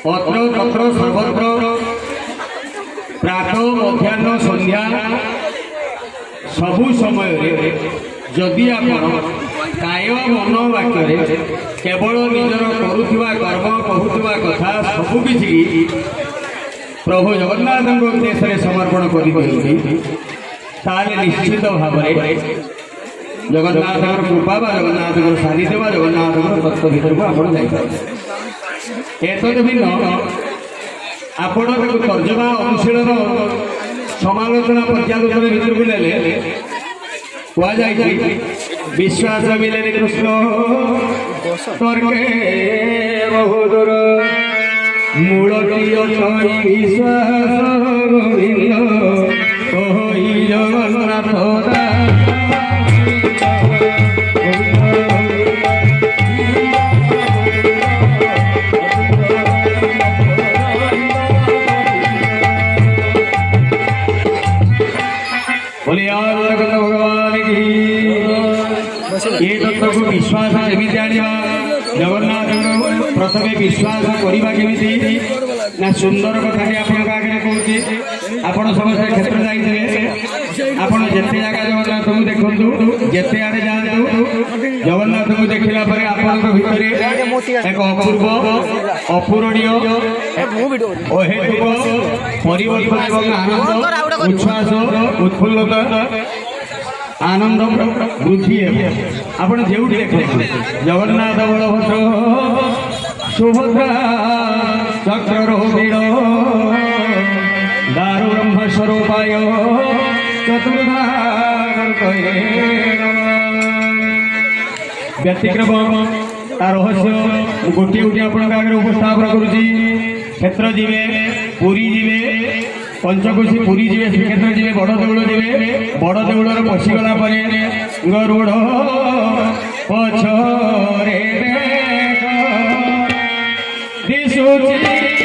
अत्र तत्र सर्वत्र प्रातः मध्याह्न संध्या सबु समय जदि आपण काय मन वाक्य केवल निजर करुवा कर्म कहूवा कथा सबकि प्रभु जगन्नाथ उद्देश्य समर्पण कर निश्चित भाव जगन्नाथ कृपा जगन्नाथ सानिध्य जगन्नाथ तत्व भर को आप भिन्न आपण तर्जमा अनुशीलन समालोचना पर्यालोचना भर को ने कहुई विश्वास मिले कृष्ण तर्के बहुदूर मूलटी विश्वास गोविंद जगन्नाथ भगवान की ये तत्व को विश्वास जमी आना जगन्नाथ प्रथम विश्वास करवा केमी ना सुंदर कथा आपगे कहूँ आपड़ समस्त क्षेत्र जाइए आपड़ जिते जगह जगन्नाथ को देखु जिते आड़े जातु जगन्नाथ को देखला आपण भितर एक अपूर्व अपूरणीय अहेतुक परिवर्तन आनंद उच्छ्वास उत्फुल्लता आनंद वृद्धि आपण जो देख जगन्नाथ बलभद्र सुभद्रा चक्ररोहिण दारु ब्रह्म स्वरूपाय व्यतिक्रम रहस्य गोटे गोटे आपण उपस्थापन करुच्ची क्षेत्र जीवे पुरी जीवे पंचकोशी पुरी जीवे श्रीक्षेत्र जीवे बड़ देउल जीवे बड़ देउलर पशिगला गरुड़ पछरे दिशुची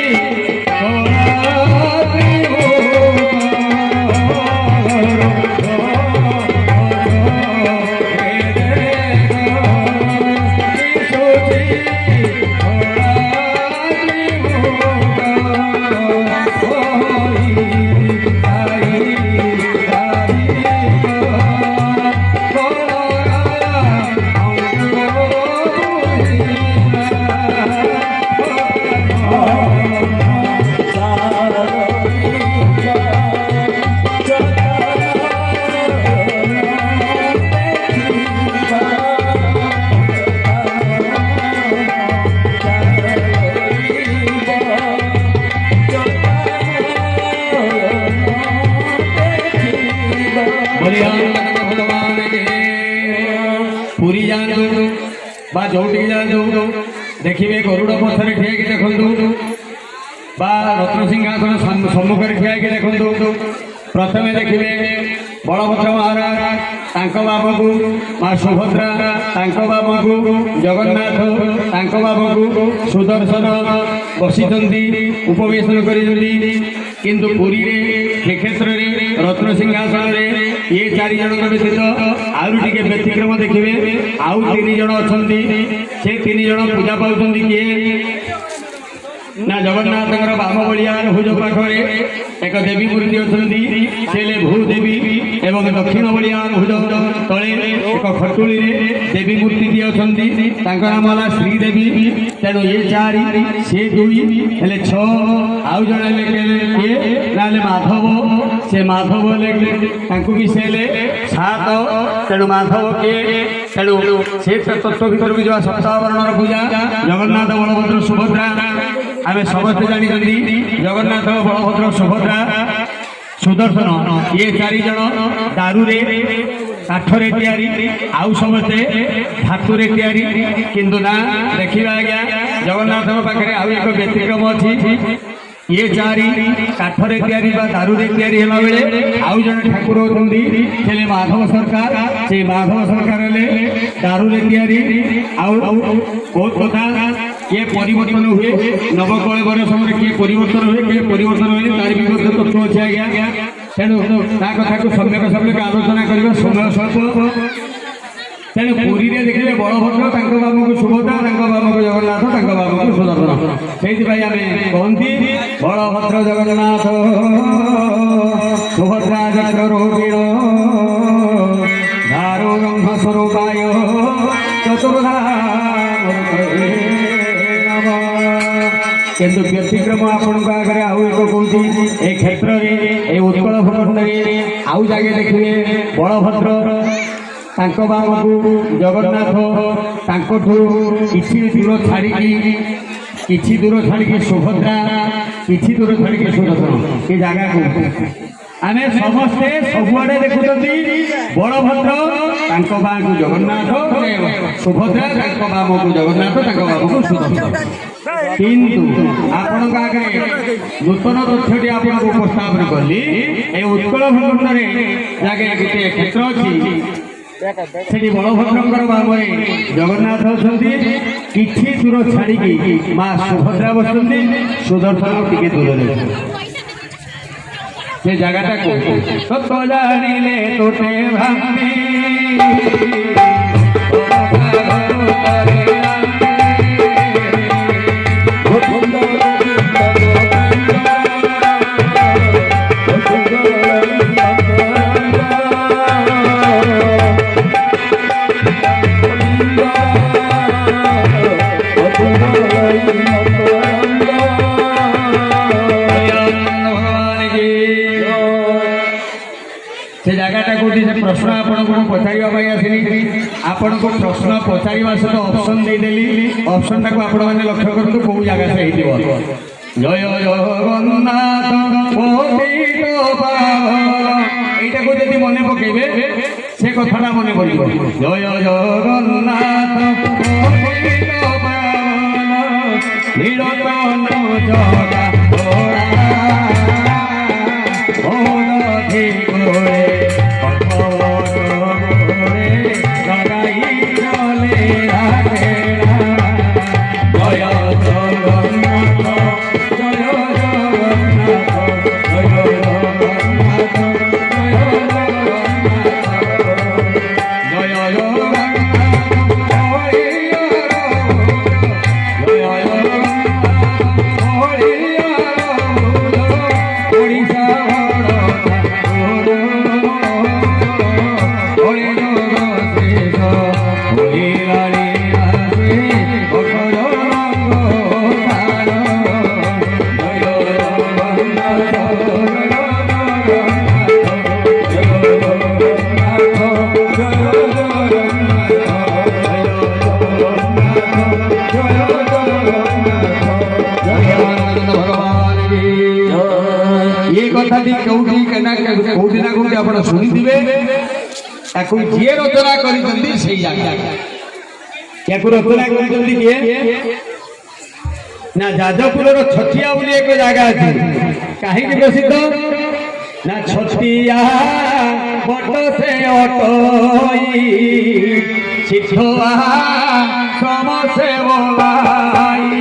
पुरी जातु जोटी जातु देखिए गरुड़ पथर ठिया देखु रत्न सिंहासन सम्मुखें ठिया देखु प्रथम देखिए बलभद्र महाराज बाबा को माँ सुभद्रा बाबा को जगन्नाथ बाबा को सुदर्शन बसी उपवेशन कर किंतु पुरी श्रीक्षेत्र रत्न सिंहासन ये 4 जन व्यतीत आउ टे व्यतिक्रम देखिए आउ 3 जन अच्छा से 3 जन पूजा पाँच किए ना जगन्नाथ बाम बलिया भुज पाखे एक देवी मूर्ति अच्छा भूदेवी एवं दक्षिण बलिया भुज तले एक खटुली देवी मूर्ति दी अच्छा नाम है श्रीदेवी तेणु ये 4 से 2 हेले 6 आउ जड़े ना माधव से माधव भी से 7 तेणु माधव किए तेणु से तत्व भर को जो सप्तावरण पूजा जगन्नाथ बलभद्र सुभद्रा आम समस्त जानी जगन्नाथ बलभद्र सुभद्रा सुदर्शन ये 4 जन दारू काठरे तैयारी आउ समस्ते धातुरे तैयारी किंतु ना देखा आज्ञा जगन्नाथ पाखे आउ एक व्यतिक्रम अच्छी ये 4 काठरे तैयारी दारूरे तैयारी है बेले आउ जन ठाकुर होती माधव सरकार से माधव सरकार दारूरे तैयारी आउ बहुत कथा किए परिवर्तन हुए नवकलेवर समय किए परिवर्तन हुए किए परिवर्तन हुए तार विपक्ष तत्व अच्छे आज्ञा तेणु ता कथा को सम्यक सम्यक आलोचना करवा समय स्वल्प तेणु पुरी देखिए बलभद्र बाबू सुभद्रा बाबू जगन्नाथ बाबू सुदर्शन से कहती बलभद्र जगन्नाथ सुभद्रा चक्रोपीण दारो ब्रह्म स्वरूपाय चतुर्धा किंतु व्यतिक्रम आपण आगे आउ एक कहूँ ए क्षेत्र में ये उत्कल भूखंड आउ जगह देखिए बलभद्र बाबू जगन्नाथ किसी दूर छाड़ी सुभद्रा किसी दूर छाड़ी सुदर्शन ये जगह को आम समस्ते सबुआड़े देखुं बलभद्र बाबू जगन्नाथ सुभद्रा बाबू जगन्नाथ बाबू सुदर्शन किंतु आपण आगे नूतन तथ्यटी आपको उपस्थापन कली ए उत्कल भूखंड जगह गोटे क्षेत्र अच्छी सेठी बलभद्र बाबू जगन्नाथ अच्छा कि दूर छाड़ी माँ सुभद्रा बसती सुदर्शन टी दूर से जगह सत जाने तोटे भांति से जगहटा कौटी से प्रश्न आपण को पचारे आसनी आपण को प्रश्न पचार सहित ऑप्शन देदेली ऑप्शन टाक आपण मैंने लक्ष्य करूँ कौ जगह से हो जय जगन्नाथ यहीटा को जब मन पकेबे से कथा मन पड़ जय जगन्नाथ कौटी ना कौटी आप शुणी थे जी रचना कर रचना कर जाजपुर छतिया बोली एक जगह अच्छी कहीं प्रसिद्ध ना छतिया बट से अटई सिद्धवा सम से बोलाई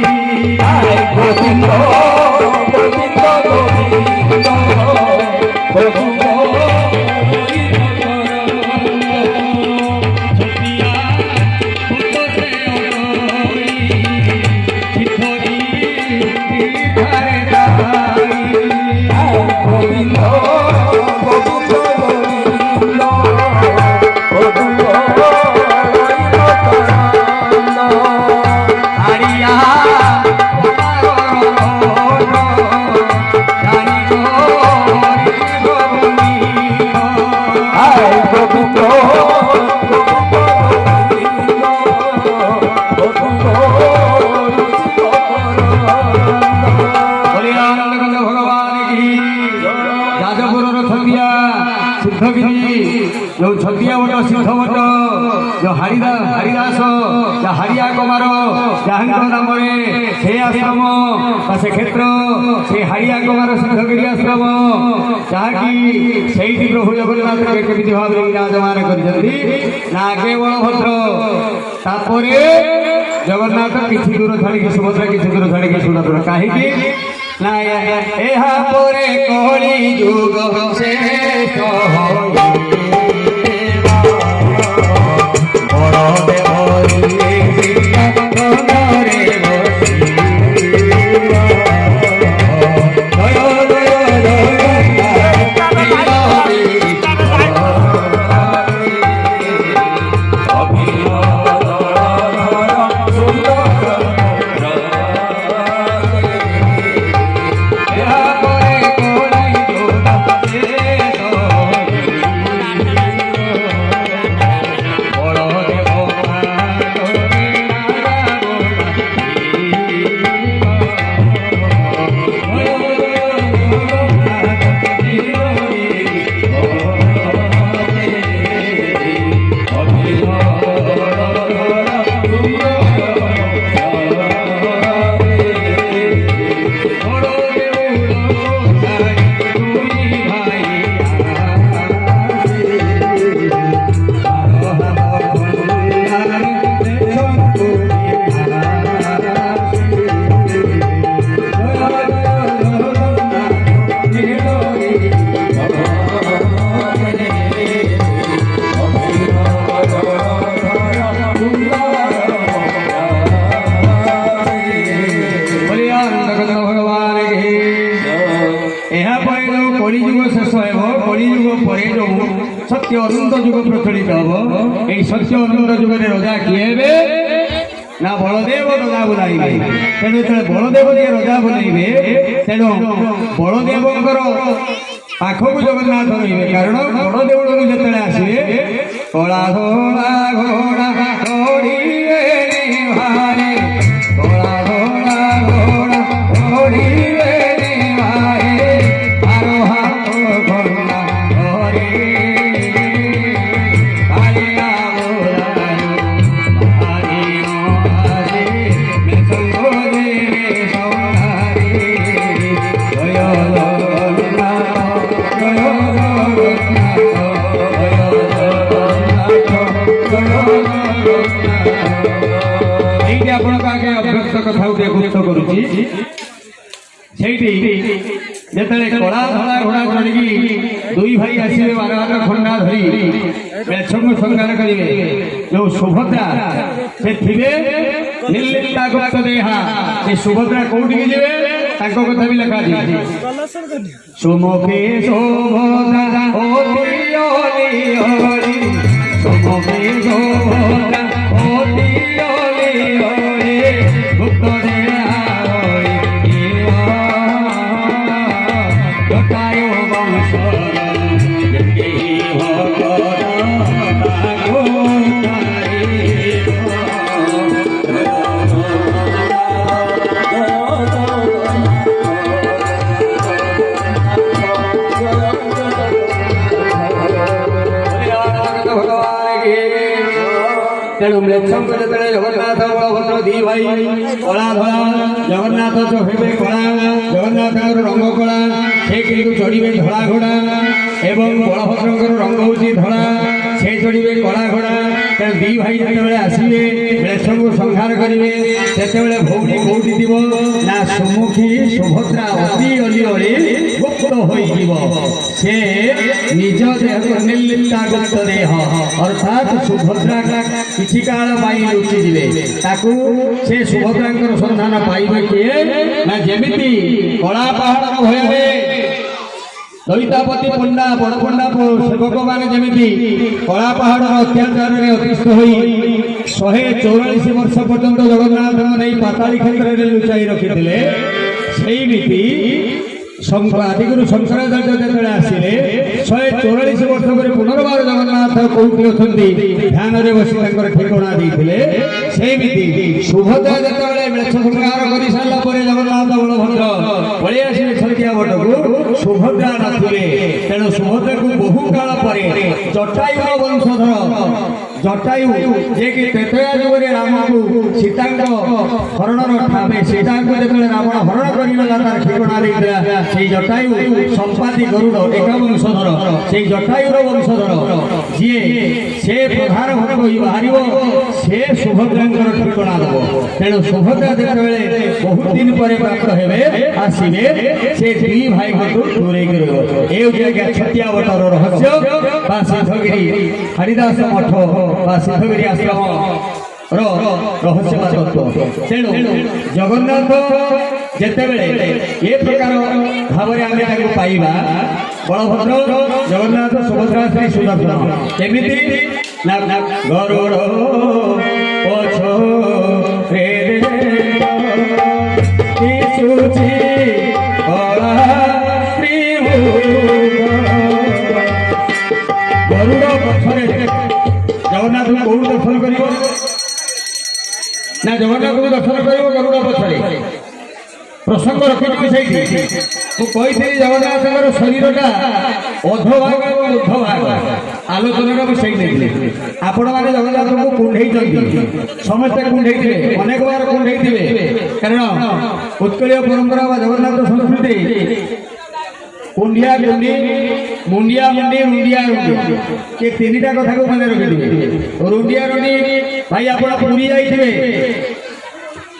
जो छतिया बट सिद्ध बट जो हरिदास हरिया कुमार जहाँ नाम से आश्रम से क्षेत्र से हरिया कुमार सिद्धगिरी आश्रम जहाँकि से प्रभु जगन्नाथ केमी भाव विराजमान करके बलभद्र तापर जगन्नाथ किसी दूर छाड़ी सुभद्रा किसी दूर छाड़ी सुदर्शन कहीं कली जुग शेष ଜଗନ୍ନାଥ ଭଗବାନ କି ଏହାପରେ ଯେଉଁ କଳିଯୁଗ ଶେଷ ହେବ, କଳିଯୁଗ ପରେ ଯେଉଁ ସତ୍ୟ ଅନନ୍ତ ଯୁଗ ପ୍ରଚଳିତ ହେବ, ଏହି ସତ୍ୟ ଅନନ୍ତ ଯୁଗରେ ରଜା କିଏ ହେବେ ନା ବଳଦେବ ରଜା ବୁଲାଇବେ। ତେଣୁ ଯେତେବେଳେ ବଳଦେବ ଯିଏ ରଜା ବୁଲାଇବେ, ତେଣୁ ବଳଦେବଙ୍କର ପାଖକୁ ଜଗନ୍ନାଥ ରହିବେ। କାରଣ ବଡ଼ଦେଉଳରୁ ଯେତେବେଳେ ଆସିବେ, କଳା ଧଳା ଘୋଡ଼ା ଘୋଡ଼ିବେ ଭାରେ, କଳା ଧଳା ଘୋଡ଼ା ଘୋଡ଼ିବେ ଭାରେ, ଆରୋହା ଘୋଡ଼ା ଘରେ କାଳିଆ ବୋଲାଇ এইটি আপনার আগে অভ্যস্ত কথা গোটে গুপ্ত করুছি। সেইটি যেতবে কলা ধরা ঘোড়া চড়িকি দুই ভাই আসবে 12 খন্ডা ধরি বেছঙ্গ সংহার করিবে, যে সুভদ্রা সে থিবে নির্লিপ্তা গুপ্ত দেহা, সে সুভদ্রা কোউঠিকি যাবে তাঙ্ক কথা বি লেখা আছে। সুমুখে সুভদ্রা অতি অলি অলি, সুমুখে সুভদ্রা অতি অলি অলি, গুপ্ত দেহা জটায়ু বংশ तेणु मृक्षंक जो जगन्नाथ बलभद्र दी भाई कला धला, जगन्नाथ जो हे कला, जगन्नाथ रंग कला, से किंतु चढ़े धला घोड़ा एवं बलभद्र रंग हूँ धला, से चढ़े कला घोड़ा। तेणु दी भाई जिते आसवे मृक्षंक संहार करेंगे, से भौणी कौटी थी ना सुमुखी सुभद्रा अति अली अली गुप्त से निज देह निर्लिप्ता गुप्त देह अर्थात सुभद्रा किसी काल लुचि जीवे, से सुभद्रा सन्धान पाइबे किए ना जमिति कला पहाड़ भय दैतापति पंडा बड़ पंडा सेवक मैंने जमी कला पहाड़ अत्याचार अतिष्ठ हो 144 वर्ष पर्यंत जगन्नाथ नहीं पाताली क्षेत्र में लुचाई रखिते, सेमती आदिगुरु शंकराचार्य जो आसिले 144 वर्ष पर पुनर्बार जगन्नाथ कौटी अच्छा ध्यान में बसी ठिकणा देते, सेमती सुभद्रा जो मृक्ष संहार कर सारापर जगन्नाथ बलभद्र पलि आसवे छतिया बटकू, सुभद्रा नथिले। तेणु सुभद्रा को बहु काल पर जटायु वंशधर जटायु जे कि त्रेतया जुगे राम को सीता हरणर ठावे, सीता को जो रावण हरण करगला तार ठिकणा देता, से जटायु संपादी गरुड़ एक वंशधर, से जटायुर वंशधर जी से प्रधान भक्त बाहर से सुभद्रा ठिकणा दब। तेणु सुभद्रा जो बहुत दिन पर प्राप्त हे आसवे, से दुई भाई को दूरे रहा छतिया बटर रहस्य बा सिद्धगिरी हरिदास मठ बा सिद्धगिरी आश्रम रहस्य तत्व। तेणु जगन्नाथ जितेबले ये प्रकार भाव में आम पाइबा, बलभद्र जगन्नाथ सुभद्रा श्री सुदर्शन केमिति गरुड़ पछरे दिशुछि कला गरुड़ पछरे जगन्नाथ को कौन दर्शन कर ना, जगन्नाथ को दर्शन कर गरुड़ पछरे प्रसंग रखी मुझे जगन्नाथ शरीरटा अधभाग और ऊर्धभाग आलोचना मुझे आपण मैंने जगन्नाथ को कुंडे समस्ते कुंडे अनेक बार कुंडे कारण उत्कलीय परंपरा जगन्नाथ संस्कृति कुंडिया कुंडी मुंडिया मुंडी रुंडिया रुंडी ये तीन टा कथा को मन रखी रुंडिया रुंडी भाई आप पुरी जाइए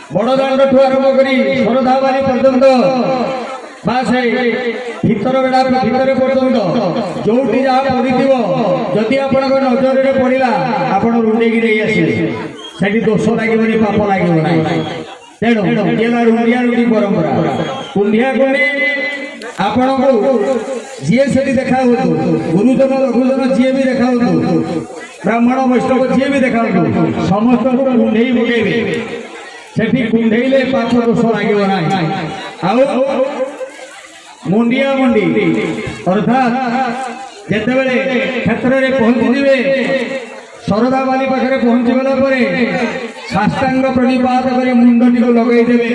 बड़दाण्ड ठू आरंभ कर शरधाबारी पर्यंत भीतर बेड़ा भीतर पर्यंत जो जहाँ पड़ी जदि आप नजर में पड़ा आप रुंडे नहीं आसवे से दोष लगे पाप लगे ना ତେଣୁ ହେଲା ରୁଣ୍ଡିଆ ରୁଣ୍ଡି ପରମ୍ପରା। କୁଣ୍ଢିଆ କୁଣ୍ଡି ଆପଣଙ୍କୁ ଯିଏ ସେଠି ଦେଖା ହୁଅନ୍ତୁ, ଗୁରୁଜନ ଲଘୁଜନ ଯିଏ ବି ଦେଖା ହୁଅନ୍ତୁ, ବ୍ରାହ୍ମଣ ବୈଷ୍ଣବ ଯିଏ ବି ଦେଖା ହୁଅନ୍ତୁ, ସମସ୍ତଙ୍କୁ କୁଣ୍ଢେଇ ପକେଇବେ। ସେଠି କୁଣ୍ଢେଇଲେ ପାପ ଦୋଷ ଲାଗିବ ନାହିଁ। ଆଉ ମୁଣ୍ଡିଆ ମୁଣ୍ଡି ଅର୍ଥାତ୍ ଯେତେବେଳେ କ୍ଷେତ୍ରରେ ପହଞ୍ଚିଯିବେ, ଶରଧାବାଲି ପାଖରେ ପହଞ୍ଚିଗଲା ପରେ ସାଷ୍ଟାଙ୍ଗ ପ୍रणिपात କରି ମୁଣ୍ଡଟିକୁ ଲଗେଇଦେବେ।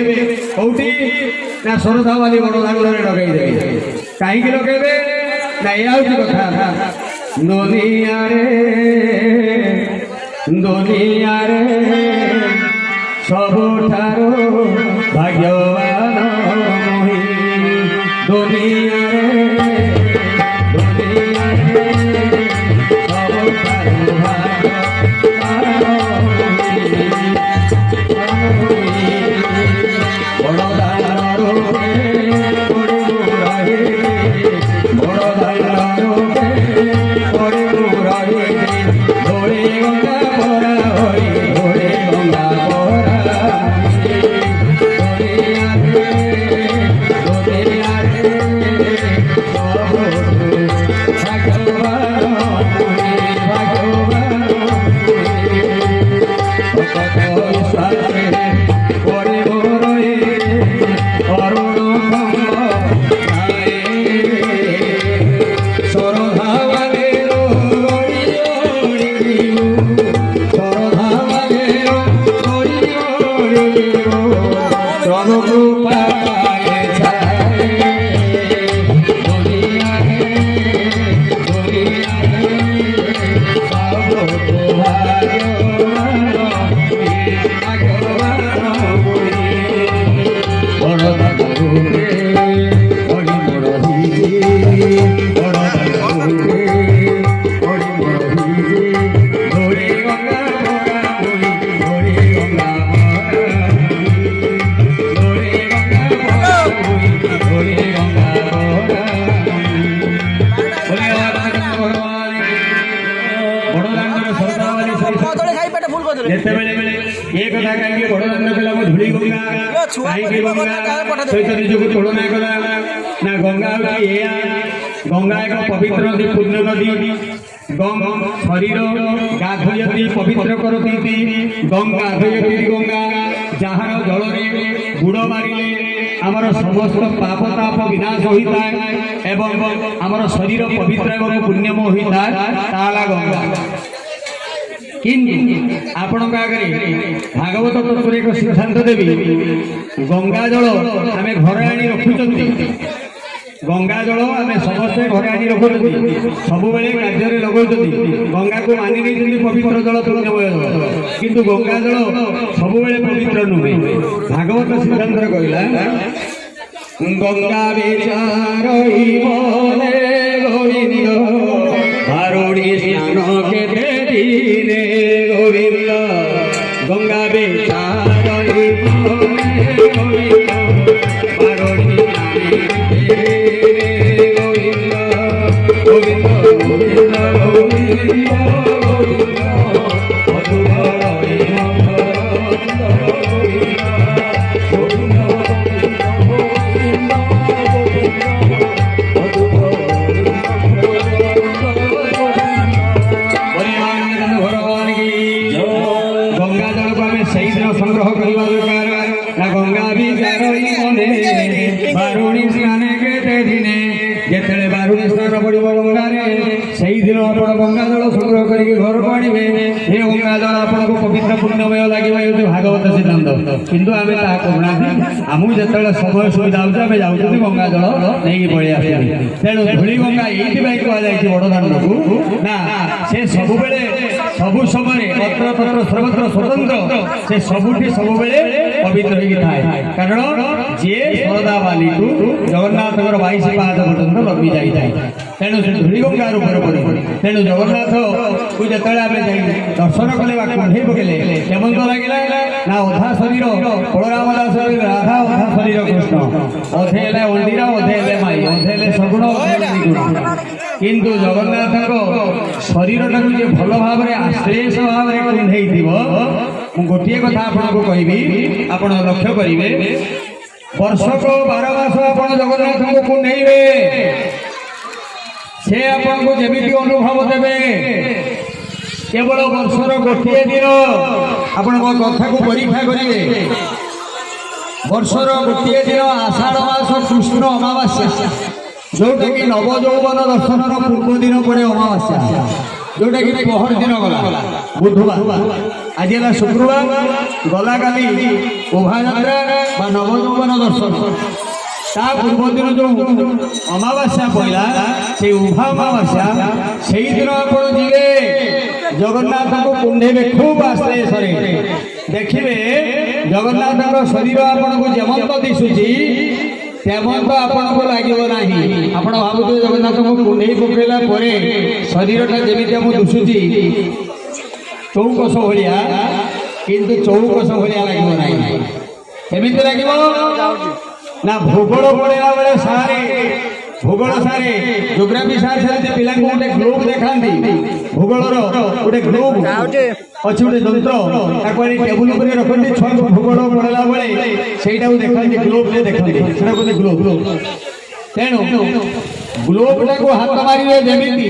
କୋଉଠି ନା ଶରଧାବାଲି ବଡ଼ ଦାଣ୍ଡରେ ଲଗେଇଦେବେ। କାହିଁକି ଲଗେଇବେ ନା ଏଇଆ ହେଉଛି କଥା, ଦୁନିଆରେ ଦୁନିଆରେ ସବୁଠାରୁ ଭାଗ୍ୟବାନ ମୁହିଁ, ଦୁନିଆରେ ये कथा कहीं बड़दान कला धूली गंगा कहीं गंगा सहित निजक तुलना कला ना गंगा गंगा एक पवित्र नदी पुण्य नदी शरीर गाधोती पवित्र करती गंगा गंगा जार जल बुड़ मारे आमर समस्त पाप ताप विनाश होता है एवं आमर शरीर पवित्र एवं पुण्यम होता है ताला गंगा। किंतु आपण आगे भागवत तत्व एक सिद्धांत देवी गंगा जल आम घर आनी रखुच्च गंगा जल आम समस्ते घर आनी रखुच्च सब कार्य लगे गंगा को मानि नहीं पवित्र जल पुण्यमय जल किंतु गंगा जल सब पवित्र नुहे भागवत सिद्धांत कहला गंगा विचार गोविंद भारुणी स्नान के दिने गोविंद गंगा बेचार गोविंद भारुणी गोविंद गोविंद गोविंद गोविंद संग्रह करवा दरकार गंगा भी बारुणी स्नान के दिने जिते बारुणी स्नान पड़ो गंगार से दिन आप गंगा जल संग्रह करके घर को आने ये गंगा जल आपको पवित्र पुण्यमय लगे भागवत सिद्धांत किंतु आम करूना आमको जो समय सुविधा आम जाऊँ गंगा जल नहीं पलि आस तेणु धूली गंगा ये कहुई बड़दान को ना से सब सबु समय अत्र तत्र सर्वत्र स्वतंत्र से सबुठी सब पवित्र होता कारण जी शरदा बाली को जगन्नाथ 22 पाद पर्यटन लगी जाए तेणु से धूली गंगा ऊपर पड़े तेणु जगन्नाथ को जो दर्शन कले कुंडे पकेले केमन लगे ना अधा शरीर बलराम दास राधा अधा शरीर कृष्ण अधे अंडीरा अधे माई अधे सगुण किंतु जगन्नाथ शरीर टाक भल भाव में आश्लेष भाव में कुंडे ମୁଁ ଗୋଟିଏ କଥା ଆପଣଙ୍କୁ କହିବି, ଆପଣ ଲକ୍ଷ୍ୟ କରିବେ, ବର୍ଷକ 12 ମାସ ଆପଣ ଜଗନ୍ନାଥଙ୍କୁ କୁଣ୍ଢେଇବେ, ସେ ଆପଣଙ୍କୁ ଯେମିତି ଅନୁଭବ ଦେବେ। କେବଳ ବର୍ଷର ଗୋଟିଏ ଦିନ ଆପଣ ମୋ କଥାକୁ ପରୀକ୍ଷା କରିବେ। ବର୍ଷର ଗୋଟିଏ ଦିନ ଆଷାଢ଼ ମାସ କୃଷ୍ଣ ଅମାବାସ୍ୟା, ଯୋଉଟାକି ନବଯୌବନ ଦର୍ଶନର ପୂର୍ବ ଦିନ ପରେ ଅମାବାସ୍ୟା, ଯୋଉଟାକି ପହର ଦିନ ଗଲା ବୁଧବାର, ଆଜି ହେଲା ଶୁକ୍ରବାର, ଗଲା କାଲି ଶୋଭାଯାତ୍ରା ବା ନବଯୌବନ ଦର୍ଶନ। ତା ପୂର୍ବ ଦିନ ଯୋଉ ଅମାବାସ୍ୟା ପଡ଼ିଲା, ସେଇ ଉଭା ଅମାବାସ୍ୟା, ସେଇଦିନ ଆପଣ ଯିବେ ଜଗନ୍ନାଥଙ୍କୁ କୁଣ୍ଢେଇବେ ଖୁବ୍ ଆସ୍ତେ ସରେ। ଦେଖିବେ ଜଗନ୍ନାଥଙ୍କ ଶରୀର ଆପଣଙ୍କୁ ଯେମନ୍ତ ଦିଶୁଛି ତେମନ୍ତ ଆପଣଙ୍କୁ ଲାଗିବ ନାହିଁ। ଆପଣ ଭାବୁଥିବେ ଜଗନ୍ନାଥଙ୍କୁ କୁଣ୍ଢେଇ ପକେଇଲା ପରେ ଶରୀରଟା ଯେମିତି ଆମକୁ ଦିଶୁଛି ଚୌକସ ଭଳିଆ, କିନ୍ତୁ ଚୌକସ ଭଳିଆ ଲାଗିବ ନାହିଁ। କେମିତି ଲାଗିବ ନା ଭୂଗୋଳ ପଢ଼ିଲା ବେଳେ ସାରେ, ଭୂଗୋଳ ସାରେ, ଜୋଗ୍ରାଫି ସାର୍ ସେମିତି ପିଲାଙ୍କୁ ଗୋଟେ ଗ୍ଲୋବ ଦେଖାନ୍ତି, ଭୂଗୋଳର ଗୋଟେ ଗ୍ଲୋବ ଅଛି, ଗୋଟେ ଯନ୍ତ୍ର, ତାକୁ ଆଣି ଟେବୁଲ ଉପରେ ରଖନ୍ତି, ଛୁଆଙ୍କୁ ଭୂଗୋଳ ପଢ଼ିଲା ବେଳେ ସେଇଟାକୁ ଦେଖାନ୍ତି, ଗ୍ଲୋବରେ ଦେଖନ୍ତି, ସେଟା ଗୋଟେ ଗ୍ଲୋବ। ତେଣୁ ଗ୍ଲୋବଟାକୁ ହାତ ମାରିବେ ଯେମିତି,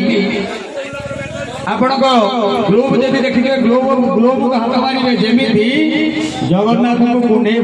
ଆପଣଙ୍କ ଗ୍ଲୋବ ଯଦି ଦେଖିଥିବେ ଗ୍ଲୋବକୁ ହାତ ମାରିବେ ଯେମିତି, ଜଗନ୍ନାଥଙ୍କୁ କୁଣ୍ଢେଇ